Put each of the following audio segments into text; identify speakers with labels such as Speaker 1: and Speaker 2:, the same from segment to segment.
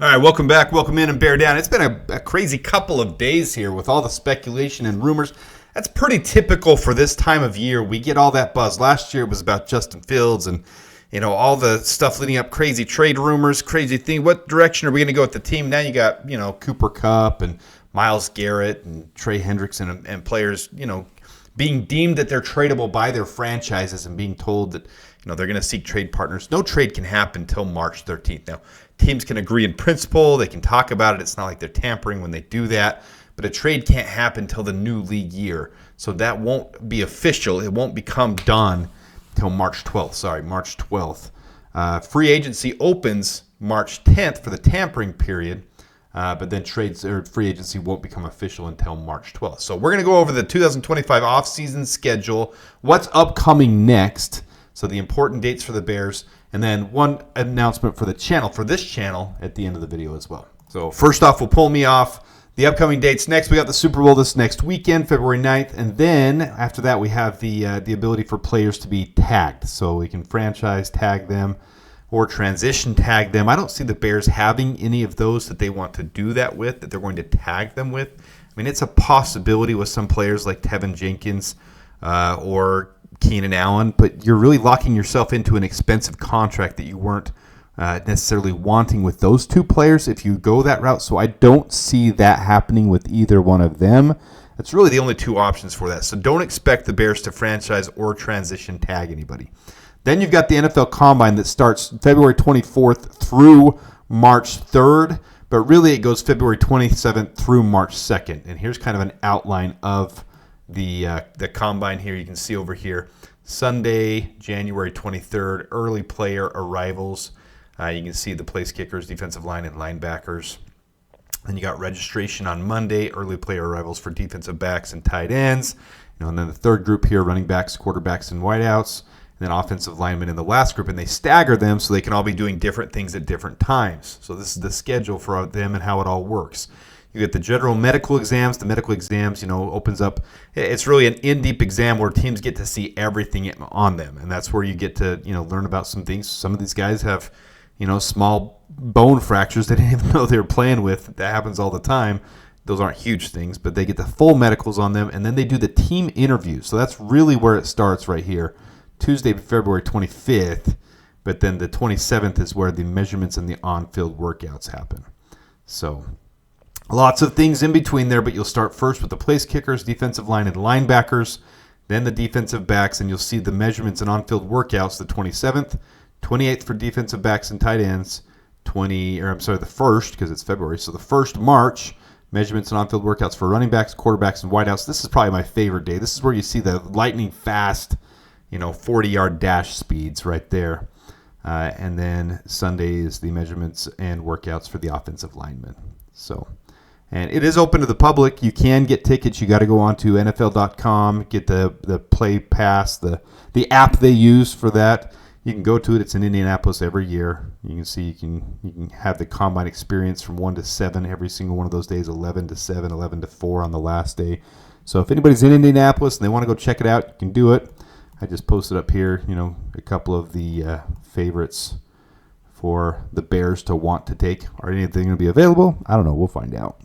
Speaker 1: All right, welcome back. Welcome in and bear down. It's been a crazy couple of days here with all the speculation and rumors. That's pretty typical for this time of year. We get all that buzz. Last year it was about Justin Fields and all the stuff leading up, crazy trade rumors, crazy thing. What direction are we going to go with the team? Now you got, Cooper Kupp and Myles Garrett and Trey Hendrickson and players, being deemed that they're tradable by their franchises and being told that, they're going to seek trade partners. No trade can happen until March 13th. Now, teams can agree in principle. They can talk about it. It's not like they're tampering when they do that. But a trade can't happen until the new league year. So that won't be official. It won't become done until March 12th. Free agency opens March 10th for the tampering period. But then trades or free agency won't become official until March 12th. So we're going to go over the 2025 offseason schedule, what's upcoming next, so the important dates for the Bears, and then one announcement for the channel, for this channel, at the end of the video as well. So first off, we'll pull me off the upcoming dates. Next, we got the Super Bowl this next weekend, February 9th, and then after that, we have the ability for players to be tagged. So we can franchise tag them or transition tag them. I don't see the Bears having any of those that they want to do that with, that they're going to tag them with. I mean, it's a possibility with some players like Tevin Jenkins or Keenan Allen, but you're really locking yourself into an expensive contract that you weren't necessarily wanting with those two players if you go that route. So I don't see that happening with either one of them. That's really the only two options for that. So don't expect the Bears to franchise or transition tag anybody. Then you've got the NFL Combine that starts February 24th through March 3rd, but really it goes February 27th through March 2nd. And here's kind of an outline of the Combine here. You can see over here, Sunday, January 23rd, early player arrivals. You can see the place kickers, defensive line, and linebackers. Then you got registration on Monday, early player arrivals for defensive backs and tight ends. And then the third group here, running backs, quarterbacks, and wideouts. And then offensive linemen in the last group, and they stagger them so they can all be doing different things at different times. So this is the schedule for them and how it all works. You get the general medical exams. The medical exams, opens up. It's really an in-deep exam where teams get to see everything on them, and that's where you get to, learn about some things. Some of these guys have, small bone fractures they didn't even know they were playing with. That happens all the time. Those aren't huge things, but they get the full medicals on them, and then they do the team interviews. So that's really where it starts right here. Tuesday, February 25th, but then the 27th is where the measurements and the on-field workouts happen. So lots of things in between there, but you'll start first with the place kickers, defensive line, and linebackers, then the defensive backs, and you'll see the measurements and on-field workouts the 27th, 28th for defensive backs and tight ends, the 1st, because it's February, so the 1st March, measurements and on-field workouts for running backs, quarterbacks, and wideouts. This is probably my favorite day. This is where you see the lightning fast 40-yard dash speeds right there. And then Sunday is the measurements and workouts for the offensive linemen. And it is open to the public. You can get tickets. You got to go on to NFL.com, get the Play Pass, the app they use for that. You can go to it. It's in Indianapolis every year. You can see you can have the Combine experience from 1 to 7 every single one of those days, 11 to 7, 11 to 4 on the last day. So if anybody's in Indianapolis and they want to go check it out, you can do it. I just posted up here, a couple of the favorites for the Bears to want to take. Are anything going to be available? I don't know. We'll find out.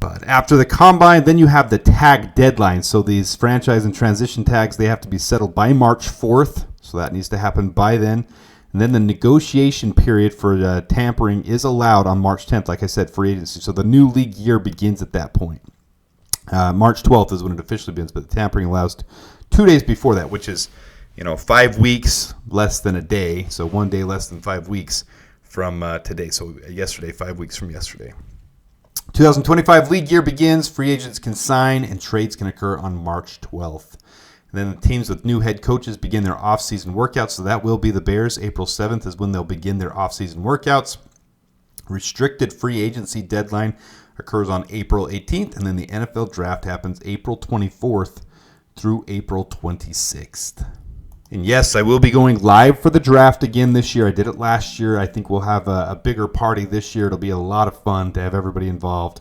Speaker 1: But after the Combine, then you have the tag deadline. So these franchise and transition tags, they have to be settled by March 4th. So that needs to happen by then. And then the negotiation period for tampering is allowed on March 10th, like I said, free agency. So the new league year begins at that point. March 12th is when it officially begins, but the tampering allows 2 days before that, which is, 5 weeks less than a day. So 1 day less than 5 weeks from today. So yesterday, 5 weeks from yesterday. 2025 league year begins. Free agents can sign and trades can occur on March 12th. And then the teams with new head coaches begin their offseason workouts. So that will be the Bears. April 7th is when they'll begin their offseason workouts. Restricted free agency deadline occurs on April 18th. And then the NFL draft happens April 24th through April 26th. And yes, I will be going live for the draft again this year. I did it last year. I think we'll have a bigger party this year. It'll be a lot of fun to have everybody involved.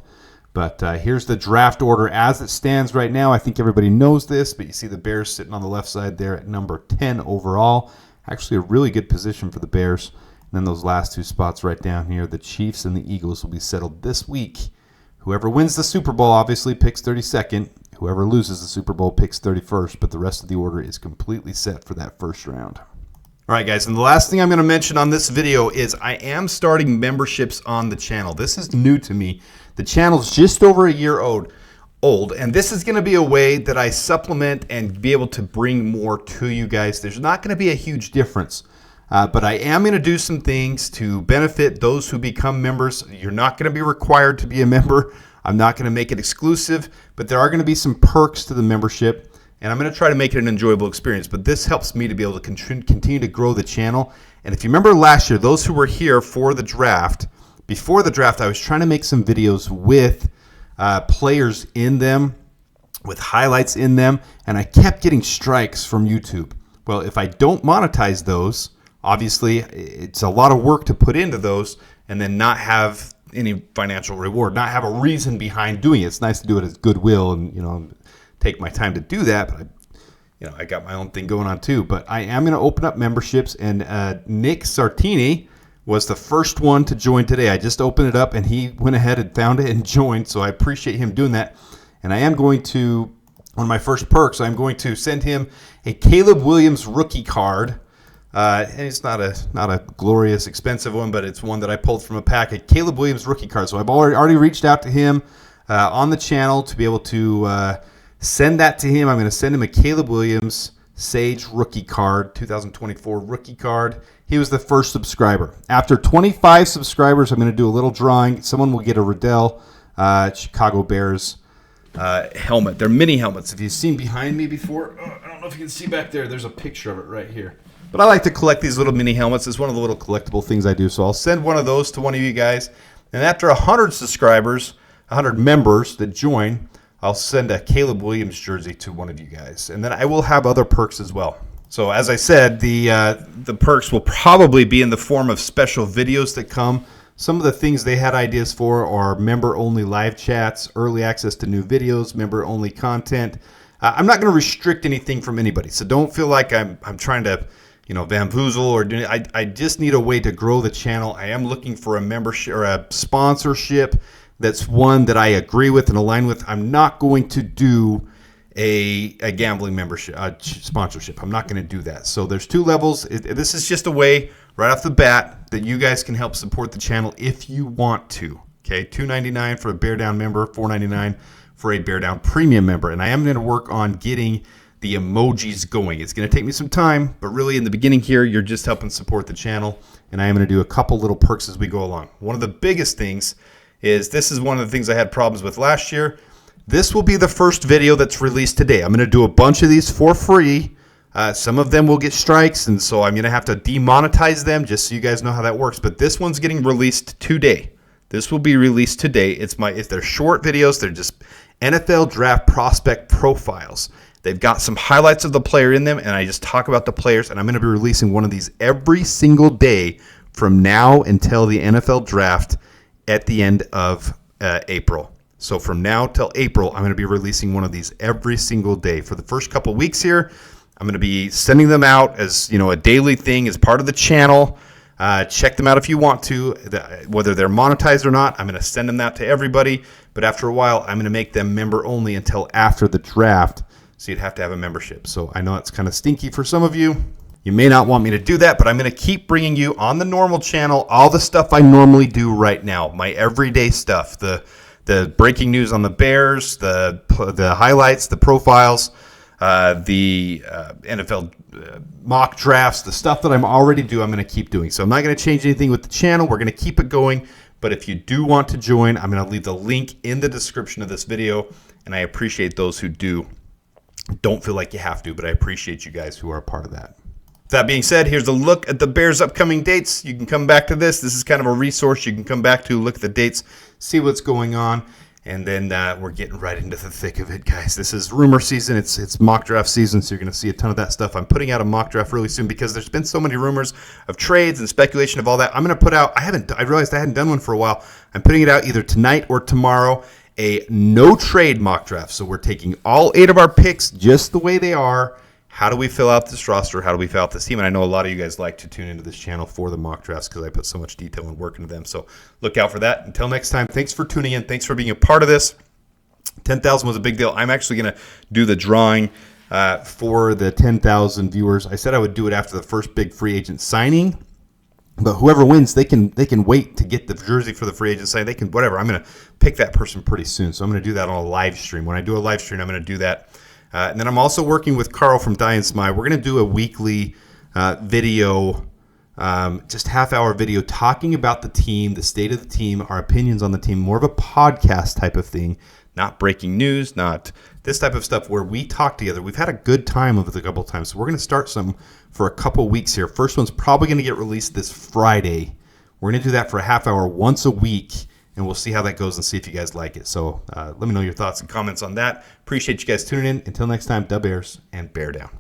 Speaker 1: But here's the draft order as it stands right now. I think everybody knows this, but you see the Bears sitting on the left side there at number 10 overall. Actually a really good position for the Bears. then those last two spots right down here, the Chiefs and the Eagles, will be settled this week. Whoever wins the Super Bowl obviously picks 32nd. Whoever loses the Super Bowl picks 31st, but the rest of the order is completely set for that first round. All right, guys, and the last thing I'm going to mention on this video is I am starting memberships on the channel. This is new to me. The channel's just over a year old, and this is going to be a way that I supplement and be able to bring more to you guys. There's not going to be a huge difference, but I am going to do some things to benefit those who become members. You're not going to be required to be a member. I'm not going to make it exclusive, but there are going to be some perks to the membership. And I'm going to try to make it an enjoyable experience, but this helps me to be able to continue to grow the channel. And if you remember last year, those who were here for the draft, before the draft, I was trying to make some videos with players in them, with highlights in them, and I kept getting strikes from YouTube. Well, if I don't monetize those, obviously it's a lot of work to put into those and then not have any financial reward, not have a reason behind doing it. It's nice to do it as goodwill and, take my time to do that, but I got my own thing going on too. But I am going to open up memberships, and Nick Sartini was the first one to join today. I just opened it up, and he went ahead and found it and joined, so I appreciate him doing that. And I am going to, one of my first perks, I'm going to send him a Caleb Williams rookie card. And it's not a glorious, expensive one, but it's one that I pulled from a pack, a Caleb Williams rookie card. So I've already reached out to him on the channel to be able to send that to him. I'm going to send him a Caleb Williams Sage rookie card, 2024 rookie card. He was the first subscriber. After 25 subscribers, I'm going to do a little drawing. Someone will get a Riddell Chicago Bears helmet. They're mini helmets. If you've seen behind me before, I don't know if you can see back there. There's a picture of it right here. But I like to collect these little mini helmets. It's one of the little collectible things I do. So I'll send one of those to one of you guys. And after 100 subscribers, 100 members that join, I'll send a Caleb Williams jersey to one of you guys. And then I will have other perks as well. So as I said, the perks will probably be in the form of special videos that come. Some of the things they had ideas for are member-only live chats, early access to new videos, member-only content. I'm not going to restrict anything from anybody. So don't feel like I'm trying to bamboozle or do. I just need a way to grow the channel. I am looking for a membership or a sponsorship that's one that I agree with and align with. I'm not going to do a gambling membership sponsorship. I'm not going to do that. So there's two levels. This is just a way right off the bat that you guys can help support the channel if you want to. Okay, $2.99 for a Bear Down member, $4.99 for a Bear Down Premium member. And I am going to work on getting the emojis going. It's going to take me some time, but really in the beginning here, you're just helping support the channel. And I am going to do a couple little perks as we go along. One of the biggest things is this is one of the things I had problems with last year. This will be the first video that's released today. I'm going to do a bunch of these for free. Some of them will get strikes, and so I'm going to have to demonetize them just so you guys know how that works. But this one's getting released today. This will be released today. They're short videos. They're just NFL draft prospect profiles. They've got some highlights of the player in them, and I just talk about the players, and I'm going to be releasing one of these every single day from now until the NFL draft at the end of April. So from now till April, I'm going to be releasing one of these every single day. For the first couple weeks here, I'm going to be sending them out as a daily thing as part of the channel. Check them out if you want to, whether they're monetized or not. I'm going to send them out to everybody. But after a while, I'm going to make them member only until after the draft. So you'd have to have a membership. So I know it's kind of stinky for some of you. You may not want me to do that, but I'm going to keep bringing you on the normal channel all the stuff I normally do right now, my everyday stuff, the breaking news on the Bears, the highlights, the profiles, the NFL mock drafts, the stuff that I'm already doing, I'm going to keep doing. So I'm not going to change anything with the channel. We're going to keep it going. But if you do want to join, I'm going to leave the link in the description of this video, and I appreciate those who do. Don't feel like you have to, but I appreciate you guys who are a part of that. That being said, here's a look at the Bears' upcoming dates. You can come back to this. This is kind of a resource you can come back to, look at the dates, see what's going on, and then we're getting right into the thick of it, guys. This is rumor season. It's mock draft season, so you're going to see a ton of that stuff. I'm putting out a mock draft really soon because there's been so many rumors of trades and speculation of all that. I'm going to put out, I realized I hadn't done one for a while. I'm putting it out either tonight or tomorrow, a no trade mock draft. So we're taking all 8 of our picks just the way they are, how do we fill out this roster? How do we fill out this team? And I know a lot of you guys like to tune into this channel for the mock drafts because I put so much detail and work into them. So look out for that. Until next time, thanks for tuning in. Thanks for being a part of this. 10,000 was a big deal. I'm actually going to do the drawing for the 10,000 viewers. I said I would do it after the first big free agent signing. But whoever wins, they can wait to get the jersey for the free agent signing. They can whatever. I'm going to pick that person pretty soon. So I'm going to do that on a live stream. When I do a live stream, I'm going to do that. And then I'm also working with Carl from Die and Smile. We're going to do a weekly video, just half-hour video talking about the team, the state of the team, our opinions on the team, more of a podcast type of thing, not breaking news, not this type of stuff where we talk together. We've had a good time of it a couple of times. So we're going to start some for a couple weeks here. First one's probably going to get released this Friday. We're going to do that for a half hour once a week, and we'll see how that goes and see if you guys like it. So let me know your thoughts and comments on that. Appreciate you guys tuning in. Until next time, Dub Bears and Bear Down.